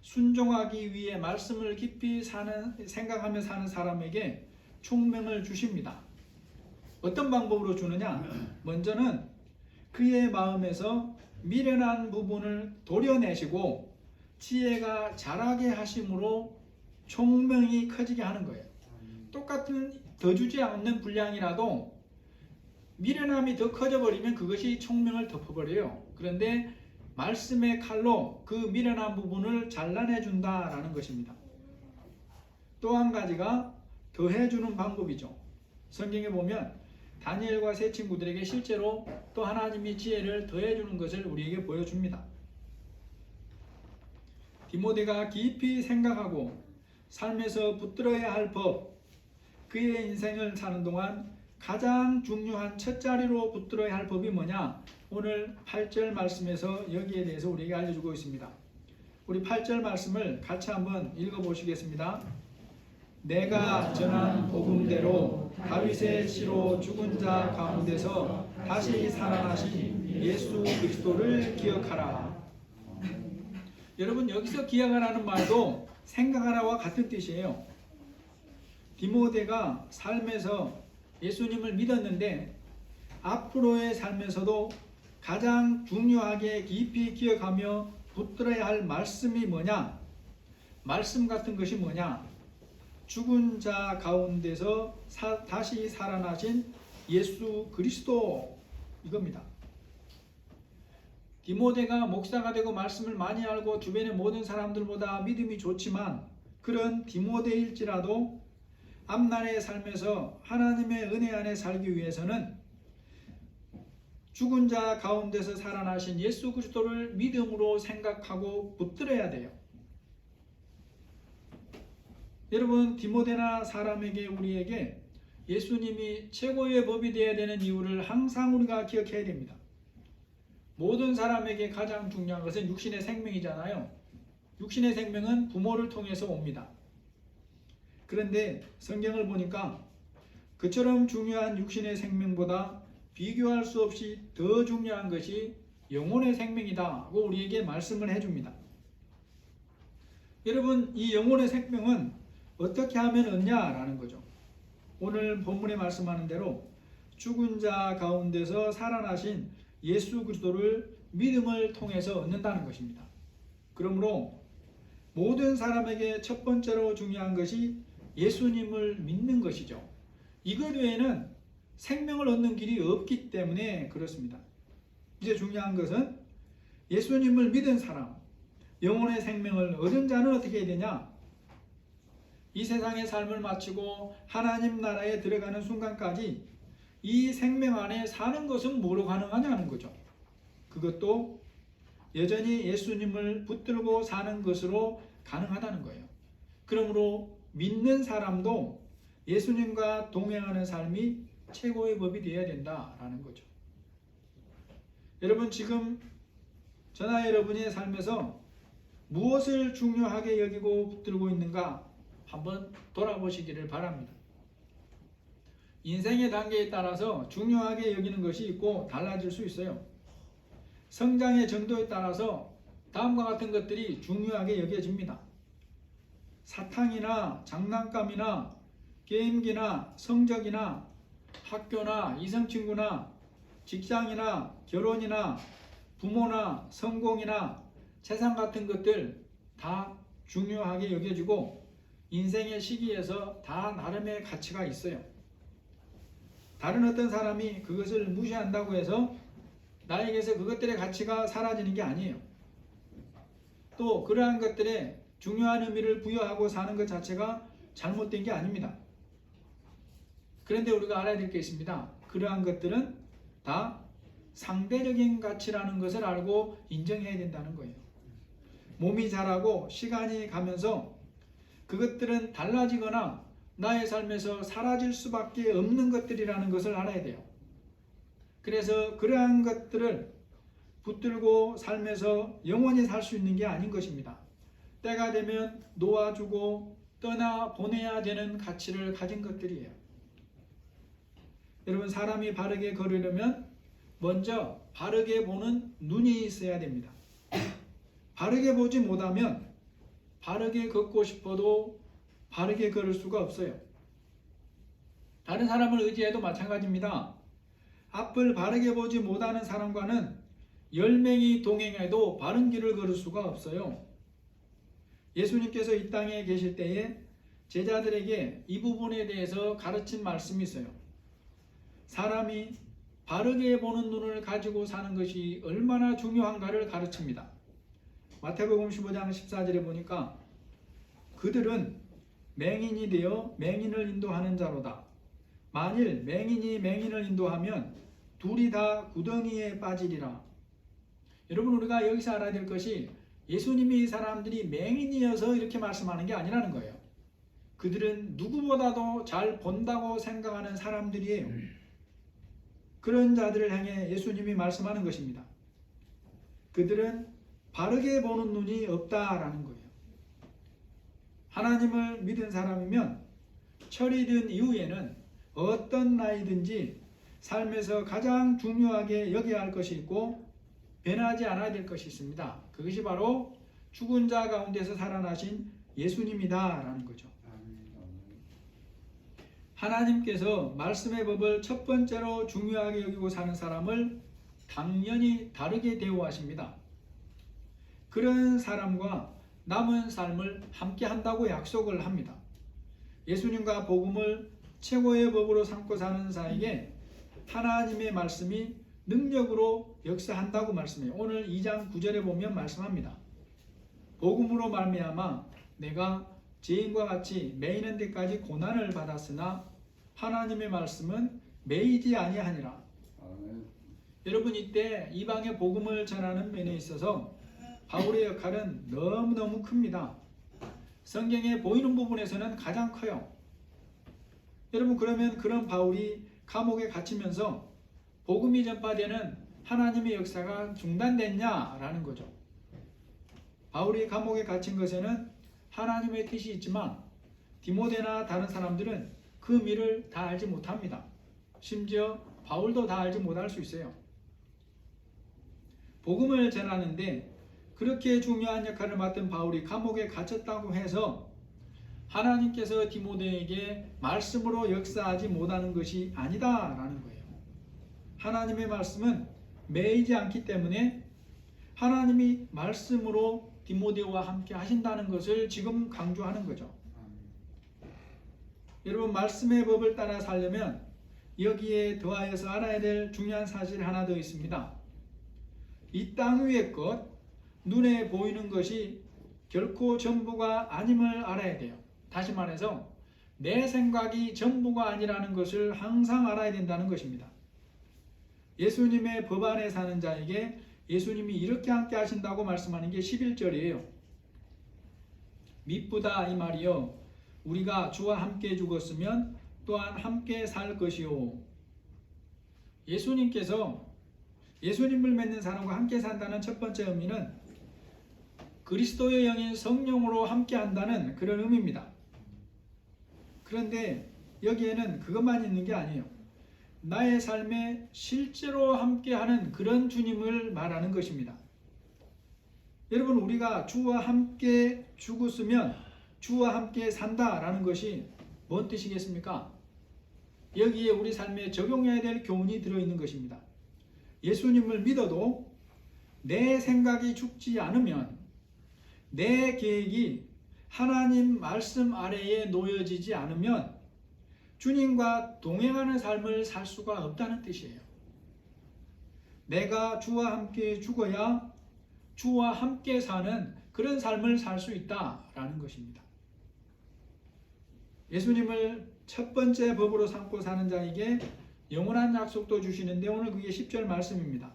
순종하기 위해 말씀을 깊이 생각하며 사는 사람에게 총명을 주십니다. 어떤 방법으로 주느냐? 먼저는 그의 마음에서 미련한 부분을 도려내시고 지혜가 자라게 하심으로 총명이 커지게 하는 거예요. 똑같은 더 주지 않는 분량이라도 미련함이 더 커져버리면 그것이 총명을 덮어버려요. 그런데 말씀의 칼로 그 미련한 부분을 잘라내준다라는 것입니다. 또 한 가지가 더해주는 방법이죠. 성경에 보면 다니엘과 세 친구들에게 실제로 또 하나님이 지혜를 더해주는 것을 우리에게 보여줍니다. 디모데가 깊이 생각하고 삶에서 붙들어야 할 법, 그의 인생을 사는 동안 가장 중요한 첫 자리로 붙들어야 할 법이 뭐냐? 오늘 8절 말씀에서 여기에 대해서 우리에게 알려주고 있습니다. 우리 8절 말씀을 같이 한번 읽어보시겠습니다. 내가 전한 복음대로 다윗의 씨로 죽은 자 가운데서 다시 살아나신 예수 그리스도를 기억하라. 여러분, 여기서 기억하라는 말도 생각하라와 같은 뜻이에요. 디모데가 삶에서 예수님을 믿었는데 앞으로의 삶에서도 가장 중요하게 깊이 기억하며 붙들어야 할 말씀이 뭐냐? 말씀 같은 것이 뭐냐? 죽은 자 가운데서 다시 살아나신 예수 그리스도, 이겁니다. 디모데가 목사가 되고 말씀을 많이 알고 주변의 모든 사람들보다 믿음이 좋지만 그런 디모데일지라도 앞날의 삶에서 하나님의 은혜 안에 살기 위해서는 죽은 자 가운데서 살아나신 예수 그리스도를 믿음으로 생각하고 붙들어야 돼요. 여러분, 디모데나 사람에게, 우리에게 예수님이 최고의 법이 되어야 되는 이유를 항상 우리가 기억해야 됩니다. 모든 사람에게 가장 중요한 것은 육신의 생명이잖아요. 육신의 생명은 부모를 통해서 옵니다. 그런데 성경을 보니까 그처럼 중요한 육신의 생명보다 비교할 수 없이 더 중요한 것이 영혼의 생명이다고 우리에게 말씀을 해줍니다. 여러분, 이 영혼의 생명은 어떻게 하면 얻냐라는 거죠. 오늘 본문에 말씀하는 대로 죽은 자 가운데서 살아나신 예수 그리스도를 믿음을 통해서 얻는다는 것입니다. 그러므로 모든 사람에게 첫 번째로 중요한 것이 예수님을 믿는 것이죠. 이것 외에는 생명을 얻는 길이 없기 때문에 그렇습니다. 이제 중요한 것은 예수님을 믿은 사람, 영혼의 생명을 얻은 자는 어떻게 해야 되냐? 이 세상의 삶을 마치고 하나님 나라에 들어가는 순간까지 이 생명 안에 사는 것은 뭐로 가능하냐는 거죠. 그것도 여전히 예수님을 붙들고 사는 것으로 가능하다는 거예요. 그러므로 믿는 사람도 예수님과 동행하는 삶이 최고의 법이 되어야 된다라는 거죠. 여러분, 지금 저나 여러분의 삶에서 무엇을 중요하게 여기고 붙들고 있는가 한번 돌아보시기를 바랍니다. 인생의 단계에 따라서 중요하게 여기는 것이 있고 달라질 수 있어요. 성장의 정도에 따라서 다음과 같은 것들이 중요하게 여겨집니다. 사탕이나 장난감이나 게임기나 성적이나 학교나 이성친구나 직장이나 결혼이나 부모나 성공이나 재산 같은 것들 다 중요하게 여겨지고 인생의 시기에서 다 나름의 가치가 있어요. 다른 어떤 사람이 그것을 무시한다고 해서 나에게서 그것들의 가치가 사라지는 게 아니에요. 또 그러한 것들에 중요한 의미를 부여하고 사는 것 자체가 잘못된 게 아닙니다. 그런데 우리가 알아야 될 게 있습니다. 그러한 것들은 다 상대적인 가치라는 것을 알고 인정해야 된다는 거예요. 몸이 자라고 시간이 가면서 그것들은 달라지거나 나의 삶에서 사라질 수밖에 없는 것들이라는 것을 알아야 돼요. 그래서 그러한 것들을 붙들고 살면서 영원히 살 수 있는 게 아닌 것입니다. 때가 되면 놓아주고 떠나 보내야 되는 가치를 가진 것들이에요. 여러분, 사람이 바르게 걸으려면 먼저 바르게 보는 눈이 있어야 됩니다. 바르게 보지 못하면 바르게 걷고 싶어도 바르게 걸을 수가 없어요. 다른 사람을 의지해도 마찬가지입니다. 앞을 바르게 보지 못하는 사람과는 10명이 동행해도 바른 길을 걸을 수가 없어요. 예수님께서 이 땅에 계실 때에 제자들에게 이 부분에 대해서 가르친 말씀이 있어요. 사람이 바르게 보는 눈을 가지고 사는 것이 얼마나 중요한가를 가르칩니다. 마태복음 15장 14절에 보니까 그들은 맹인이 되어 맹인을 인도하는 자로다. 만일 맹인이 맹인을 인도하면 둘이 다 구덩이에 빠지리라. 여러분, 우리가 여기서 알아야 될 것이 예수님이 이 사람들이 맹인이어서 이렇게 말씀하는 게 아니라는 거예요. 그들은 누구보다도 잘 본다고 생각하는 사람들이에요. 그런 자들을 향해 예수님이 말씀하는 것입니다. 그들은 바르게 보는 눈이 없다라는 거예요. 하나님을 믿은 사람이면 철이 든 이후에는 어떤 나이든지 삶에서 가장 중요하게 여겨야 할 것이 있고 변하지 않아야 될 것이 있습니다. 그것이 바로 죽은 자 가운데서 살아나신 예수님이다라는 거죠. 하나님께서 말씀의 법을 첫 번째로 중요하게 여기고 사는 사람을 당연히 다르게 대우하십니다. 그런 사람과 남은 삶을 함께 한다고 약속을 합니다. 예수님과 복음을 최고의 법으로 삼고 사는 자에게 하나님의 말씀이 능력으로 역사한다고 말씀해요. 오늘 2장 9절에 보면 말씀합니다. 복음으로 말미암아 내가 죄인과 같이 매이는 데까지 고난을 받았으나 하나님의 말씀은 매이지 아니하니라. 여러분, 이때 이방의 복음을 전하는 면에 있어서 바울의 역할은 너무너무 큽니다. 성경에 보이는 부분에서는 가장 커요. 여러분, 그러면 그런 바울이 감옥에 갇히면서 복음이 전파되는 하나님의 역사가 중단됐냐라는 거죠. 바울이 감옥에 갇힌 것에는 하나님의 뜻이 있지만 디모데나 다른 사람들은 그 미를 다 알지 못합니다. 심지어 바울도 다 알지 못할 수 있어요. 복음을 전하는데 그렇게 중요한 역할을 맡은 바울이 감옥에 갇혔다고 해서 하나님께서 디모데에게 말씀으로 역사하지 못하는 것이 아니다라는 거예요. 하나님의 말씀은 매이지 않기 때문에 하나님이 말씀으로 디모데와 함께 하신다는 것을 지금 강조하는 거죠. 여러분, 말씀의 법을 따라 살려면 여기에 더하여서 알아야 될 중요한 사실 하나 더 있습니다. 이 땅 위의 것, 눈에 보이는 것이 결코 전부가 아님을 알아야 돼요. 다시 말해서 내 생각이 전부가 아니라는 것을 항상 알아야 된다는 것입니다. 예수님의 법 안에 사는 자에게 예수님이 이렇게 함께 하신다고 말씀하는 게 11절이에요. 미쁘다 이 말이요, 우리가 주와 함께 죽었으면 또한 함께 살 것이요. 예수님께서 예수님을 믿는 사람과 함께 산다는 첫 번째 의미는 그리스도의 영인 성령으로 함께 한다는 그런 의미입니다. 그런데 여기에는 그것만 있는 게 아니에요. 나의 삶에 실제로 함께하는 그런 주님을 말하는 것입니다. 여러분, 우리가 주와 함께 죽었으면 주와 함께 산다라는 것이 뭔 뜻이겠습니까? 여기에 우리 삶에 적용해야 될 교훈이 들어있는 것입니다. 예수님을 믿어도 내 생각이 죽지 않으면, 내 계획이 하나님 말씀 아래에 놓여지지 않으면 주님과 동행하는 삶을 살 수가 없다는 뜻이에요. 내가 주와 함께 죽어야 주와 함께 사는 그런 삶을 살 수 있다라는 것입니다. 예수님을 첫 번째 법으로 삼고 사는 자에게 영원한 약속도 주시는데 오늘 그게 10절 말씀입니다.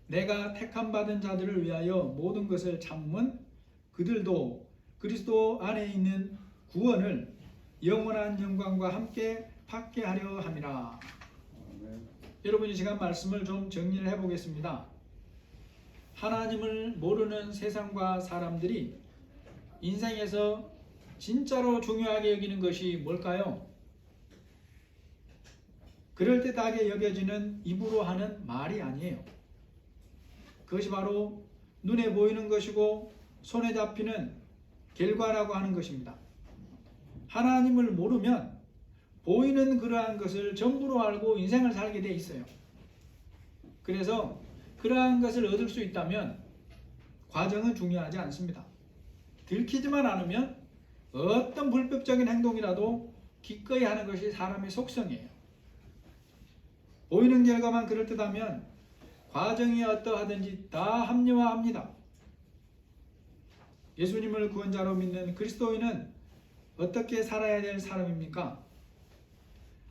내가 택함 받은 자들을 위하여 모든 것을 참으면 그들도 그리스도 안에 있는 구원을 영원한 영광과 함께 받게 하려 함이라. 여러분, 이 시간 말씀을 좀 정리를 해보겠습니다. 하나님을 모르는 세상과 사람들이 인생에서 진짜로 중요하게 여기는 것이 뭘까요? 그럴듯하게 여겨지는 입으로 하는 말이 아니에요. 그것이 바로 눈에 보이는 것이고 손에 잡히는 결과라고 하는 것입니다. 하나님을 모르면 보이는 그러한 것을 전부로 알고 인생을 살게 돼 있어요. 그래서 그러한 것을 얻을 수 있다면 과정은 중요하지 않습니다. 들키지만 않으면 어떤 불법적인 행동이라도 기꺼이 하는 것이 사람의 속성이에요. 보이는 결과만 그럴듯하면 과정이 어떠하든지 다 합리화합니다. 예수님을 구원자로 믿는 그리스도인은 어떻게 살아야 될 사람입니까?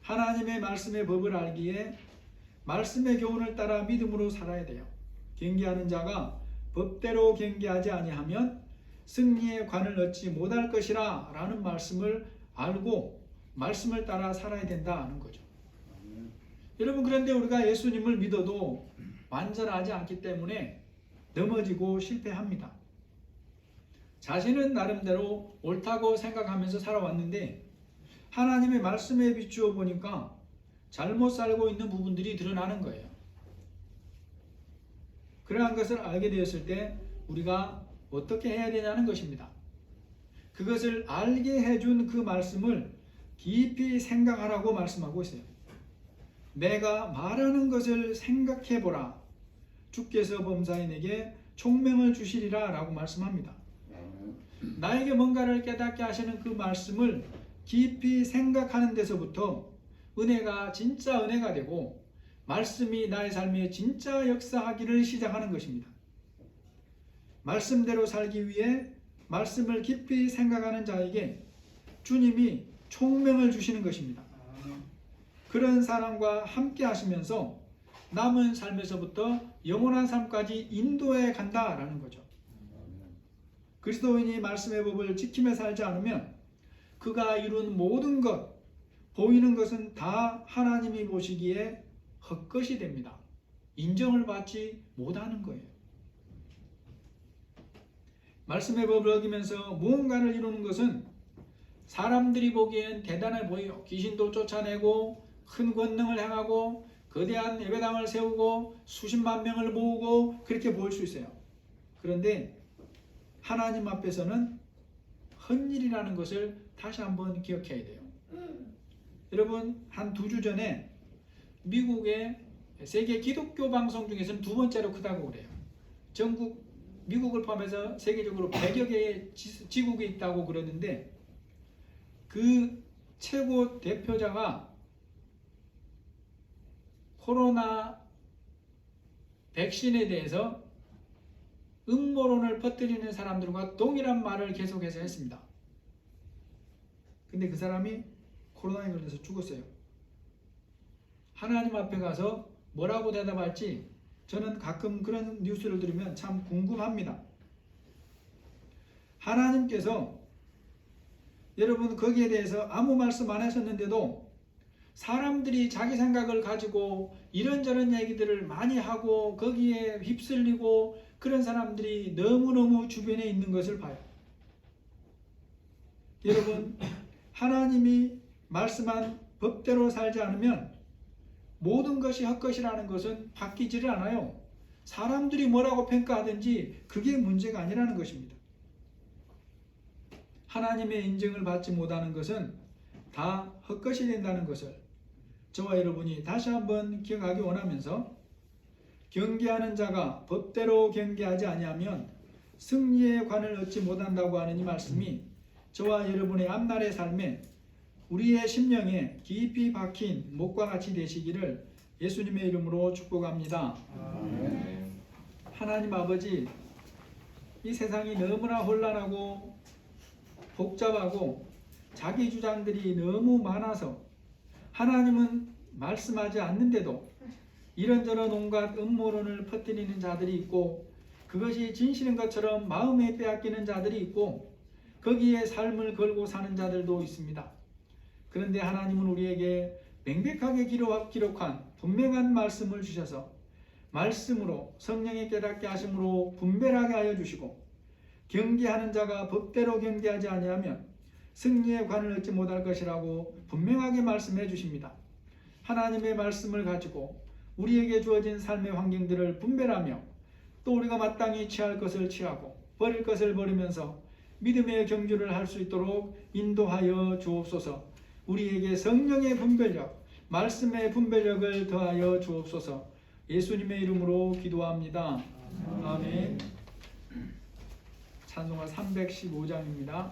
하나님의 말씀의 법을 알기에 말씀의 교훈을 따라 믿음으로 살아야 돼요. 경계하는 자가 법대로 경계하지 아니하면 승리의 관을 얻지 못할 것이라 라는 말씀을 알고 말씀을 따라 살아야 된다는 거죠. 여러분, 그런데 우리가 예수님을 믿어도 완전하지 않기 때문에 넘어지고 실패합니다. 자신은 나름대로 옳다고 생각하면서 살아왔는데 하나님의 말씀에 비추어 보니까 잘못 살고 있는 부분들이 드러나는 거예요. 그러한 것을 알게 되었을 때 우리가 어떻게 해야 되냐는 것입니다. 그것을 알게 해준 그 말씀을 깊이 생각하라고 말씀하고 있어요. 내가 말하는 것을 생각해 보라. 주께서 범사인에게 총명을 주시리라 라고 말씀합니다. 나에게 뭔가를 깨닫게 하시는 그 말씀을 깊이 생각하는 데서부터 은혜가 진짜 은혜가 되고 말씀이 나의 삶에 진짜 역사하기를 시작하는 것입니다. 말씀대로 살기 위해 말씀을 깊이 생각하는 자에게 주님이 총명을 주시는 것입니다. 그런 사람과 함께 하시면서 남은 삶에서부터 영원한 삶까지 인도해 간다라는 거죠. 그리스도인이 말씀의 법을 지키며 살지 않으면 그가 이룬 모든 것, 보이는 것은 다 하나님이 보시기에 헛것이 됩니다. 인정을 받지 못하는 거예요. 말씀의 법을 어기면서 무언가를 이루는 것은 사람들이 보기엔 대단해 보여. 귀신도 쫓아내고 큰 권능을 행하고 거대한 예배당을 세우고 수십만 명을 모으고 그렇게 보일 수 있어요. 그런데 하나님 앞에서는 헛일이라는 것을 다시 한번 기억해야 돼요. 여러분, 한 2주 전에 미국의 세계 기독교 방송 중에서는 2번째로 크다고 그래요. 전국 미국을 포함해서 세계적으로 100여 개의 지국이 있다고 그러는데 그 최고 대표자가 코로나 백신에 대해서 음모론을 퍼뜨리는 사람들과 동일한 말을 계속해서 했습니다. 근데 그 사람이 코로나에 걸려서 죽었어요. 하나님 앞에 가서 뭐라고 대답할지 저는 가끔 그런 뉴스를 들으면 참 궁금합니다. 하나님께서 여러분 거기에 대해서 아무 말씀 안 하셨는데도 사람들이 자기 생각을 가지고 이런저런 얘기들을 많이 하고 거기에 휩쓸리고 그런 사람들이 너무너무 주변에 있는 것을 봐요. 여러분, 하나님이 말씀한 법대로 살지 않으면 모든 것이 헛것이라는 것은 바뀌지를 않아요. 사람들이 뭐라고 평가하든지 그게 문제가 아니라는 것입니다. 하나님의 인정을 받지 못하는 것은 다 헛것이 된다는 것을 저와 여러분이 다시 한번 기억하기 원하면서 경계하는 자가 법대로 경계하지 아니하면 승리의 관을 얻지 못한다고 하는 이 말씀이 저와 여러분의 앞날의 삶에 우리의 심령에 깊이 박힌 목과 같이 되시기를 예수님의 이름으로 축복합니다. 하나님 아버지, 이 세상이 너무나 혼란하고 복잡하고 자기 주장들이 너무 많아서 하나님은 말씀하지 않는데도 이런저런 온갖 음모론을 퍼뜨리는 자들이 있고 그것이 진실인 것처럼 마음에 빼앗기는 자들이 있고 거기에 삶을 걸고 사는 자들도 있습니다. 그런데 하나님은 우리에게 명백하게 기록한 분명한 말씀을 주셔서 말씀으로 성령의 깨닫게 하심으로 분별하게 하여 주시고 경계하는 자가 법대로 경계하지 아니하면 승리의 관을 얻지 못할 것이라고 분명하게 말씀해 주십니다. 하나님의 말씀을 가지고 우리에게 주어진 삶의 환경들을 분별하며 또 우리가 마땅히 취할 것을 취하고 버릴 것을 버리면서 믿음의 경주를 할 수 있도록 인도하여 주옵소서. 우리에게 성령의 분별력, 말씀의 분별력을 더하여 주옵소서. 예수님의 이름으로 기도합니다. 아멘. 찬송가 315장입니다.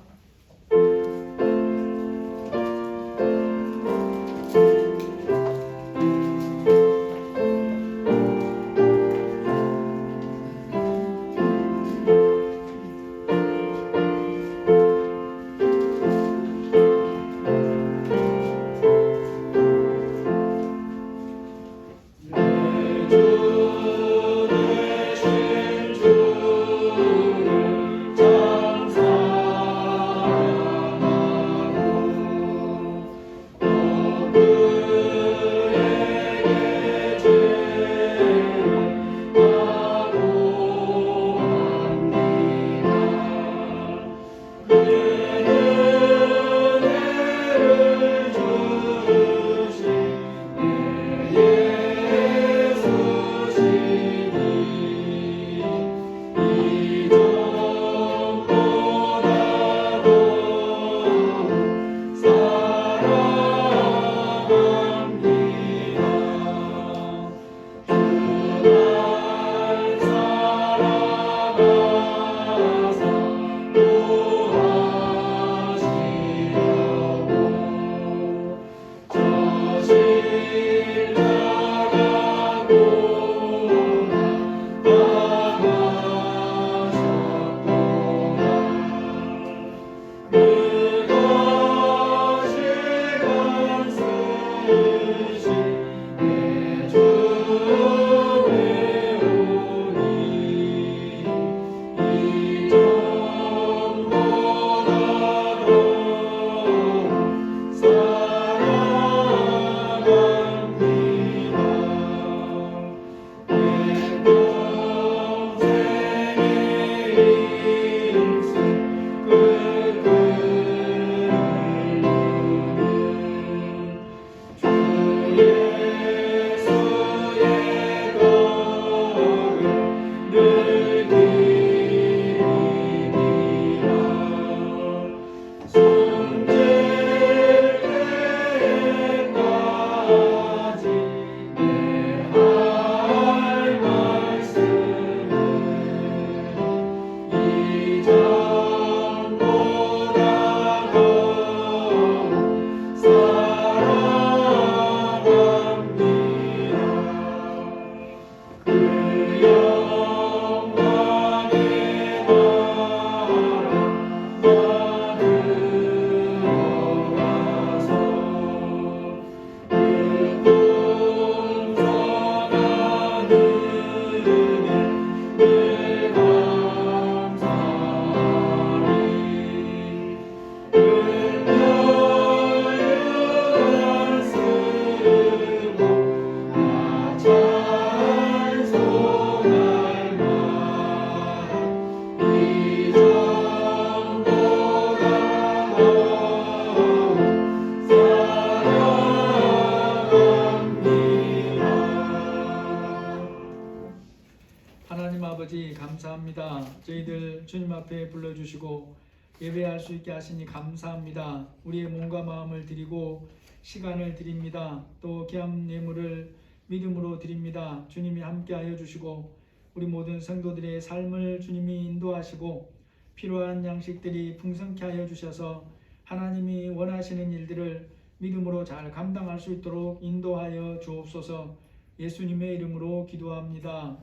감사합니다. 저희들 주님 앞에 불러주시고 예배할 수 있게 하시니 감사합니다. 우리의 몸과 마음을 드리고 시간을 드립니다. 또 귀한 예물을 믿음으로 드립니다. 주님이 함께하여 주시고 우리 모든 성도들의 삶을 주님이 인도하시고 필요한 양식들이 풍성케 하여 주셔서 하나님이 원하시는 일들을 믿음으로 잘 감당할 수 있도록 인도하여 주옵소서. 예수님의 이름으로 기도합니다.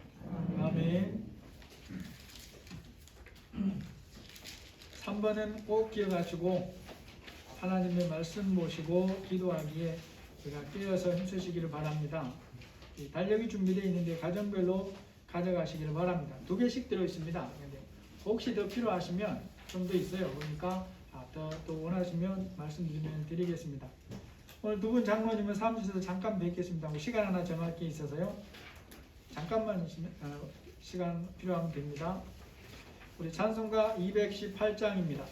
아멘. 3번은 꼭 기억하시고 하나님의 말씀 모시고 기도하기에 제가 깨어서 힘쓰시기를 바랍니다. 이 달력이 준비되어 있는데 가정별로 가져가시기를 바랍니다. 2개씩 들어있습니다. 근데 혹시 더 필요하시면 좀 더 있어요. 그러니까 또 원하시면 말씀드리면 드리겠습니다. 오늘 두 분 장로님은 사무실에서 잠깐 뵙겠습니다. 시간 하나 정할 게 있어서요. 잠깐만 시간 필요하면 됩니다. 우리 찬송가 218장입니다.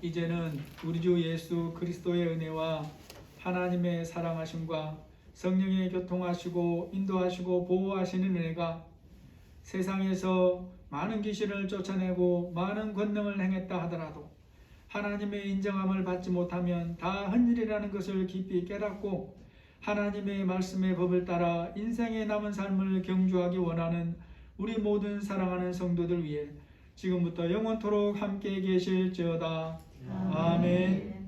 이제는 우리 주 예수 그리스도의 은혜와 하나님의 사랑하심과 성령의 교통하시고 인도하시고 보호하시는 은혜가 세상에서 많은 귀신을 쫓아내고 많은 권능을 행했다 하더라도 하나님의 인정함을 받지 못하면 다 헛일이라는 것을 깊이 깨닫고 하나님의 말씀의 법을 따라 인생의 남은 삶을 경주하기 원하는 우리 모든 사랑하는 성도들 위해 지금부터 영원토록 함께 계실지어다. 아멘.